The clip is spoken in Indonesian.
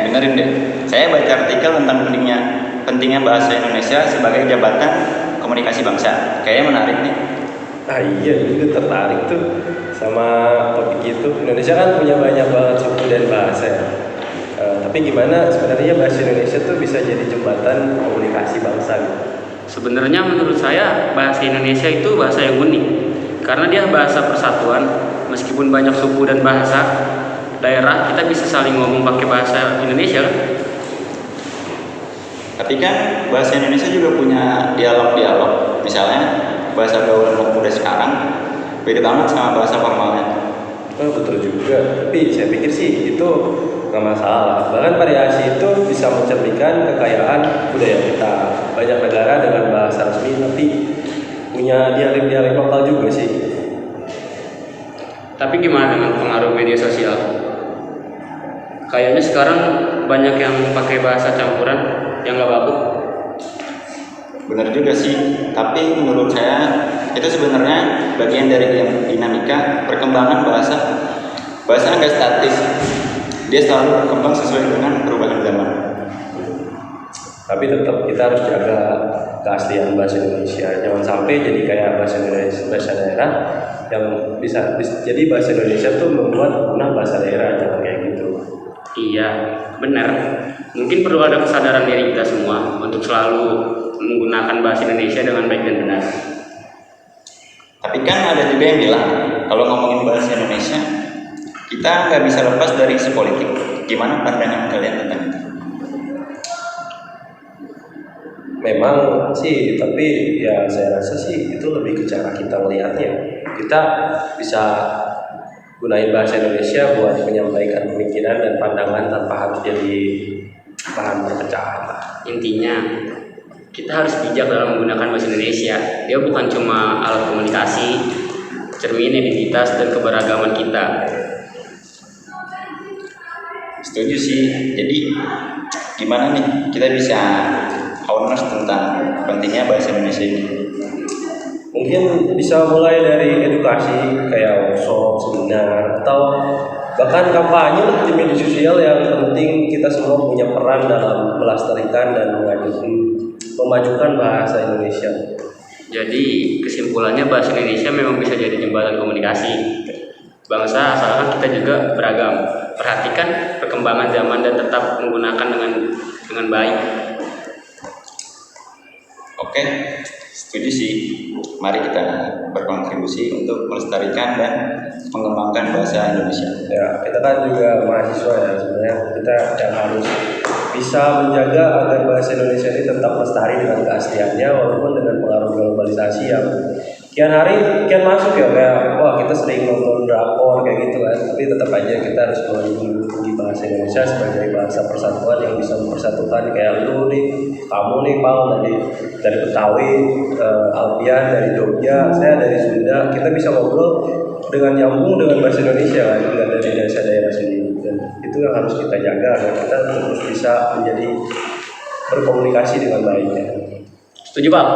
Dengerin deh. Saya baca artikel tentang pentingnya bahasa Indonesia sebagai jabatan komunikasi bangsa. Kayaknya menarik nih. Iya juga tertarik tuh sama topik itu. Indonesia kan punya banyak banget suku dan bahasa ya. Tapi gimana sebenarnya bahasa Indonesia tuh bisa jadi jembatan komunikasi bangsa gitu? Sebenarnya menurut saya bahasa Indonesia itu bahasa yang unik karena dia bahasa persatuan. Meskipun banyak suku dan bahasa daerah, kita bisa saling ngomong pakai bahasa Indonesia kan? Tapi kan bahasa Indonesia juga punya dialog-dialog. Misalnya bahasa gaul anak muda sekarang beda banget sama bahasa formalnya. Oh, betul juga. Tapi saya pikir sih itu nggak masalah. Bahkan variasi itu bisa mencerminkan kekayaan budaya kita. Banyak negara dengan bahasa resmi tapi punya dialek-dialek lokal juga sih. Tapi gimana dengan pengaruh media sosial? Kayaknya sekarang banyak yang pakai bahasa campuran yang nggak baku. Benar juga sih, tapi menurut saya itu sebenarnya bagian dari dinamika perkembangan bahasa. Bahasa nggak statis, dia selalu berkembang sesuai dengan perubahan zaman. Tapi tetap kita harus jaga keaslian bahasa Indonesia. Jangan sampai jadi kayak bahasa Indonesia bahasa daerah yang bisa jadi bahasa Indonesia tuh membuat punah bahasa daerah. Jangan kayak gitu. Iya, benar. Mungkin perlu ada kesadaran diri kita semua untuk selalu menggunakan bahasa Indonesia dengan baik dan benar. Tapi kan ada juga yang bilang kalau ngomongin bahasa Indonesia kita nggak bisa lepas dari isu politik. Gimana pandangan kalian tentang itu? Memang sih, tapi ya saya rasa sih itu lebih ke cara kita melihatnya. Kita bisa gunain bahasa Indonesia buat menyampaikan pemikiran dan pandangan tanpa harus jadi bahan perpecahan. Intinya, kita harus bijak dalam menggunakan bahasa Indonesia. Dia bukan cuma alat komunikasi, cermin identitas dan keberagaman kita. Setuju sih. Jadi gimana nih kita bisa awareness tentang pentingnya bahasa Indonesia ini? Mungkin bisa mulai dari edukasi kayak workshop, seminar, atau bahkan kampanye lah di media sosial. Yang penting kita semua punya peran dalam melestarikan dan memajukan bahasa Indonesia. Jadi kesimpulannya bahasa Indonesia memang bisa jadi jembatan komunikasi bangsa asalkan kita juga beragam. Perhatikan perkembangan zaman dan tetap menggunakan dengan baik. Oke, setuju sih. Mari kita berkontribusi untuk melestarikan dan mengembangkan bahasa Indonesia. Ya, kita kan juga mahasiswa ya, sebenarnya kita yang harus bisa menjaga agar bahasa Indonesia ini tetap lestari dengan keasliannya walaupun dengan pengaruh globalisasi yang kian hari kian masuk ya. Kayak wah, kita sering nonton drakor kayak gitu kan, tapi tetap aja kita harus menjunjung bahasa Indonesia sebagai bahasa persatuan yang bisa mempersatukan. Kayak lu nih, kamu nih Paul dari Betawi, Alfian dari Jogja, saya dari Sunda. Kita bisa ngobrol dengan nyambung dengan bahasa Indonesia kan, dengan dari daerah sendiri. Dan itu yang harus kita jaga agar kita terus bisa menjadi berkomunikasi dengan baik ya. Setuju, Pak?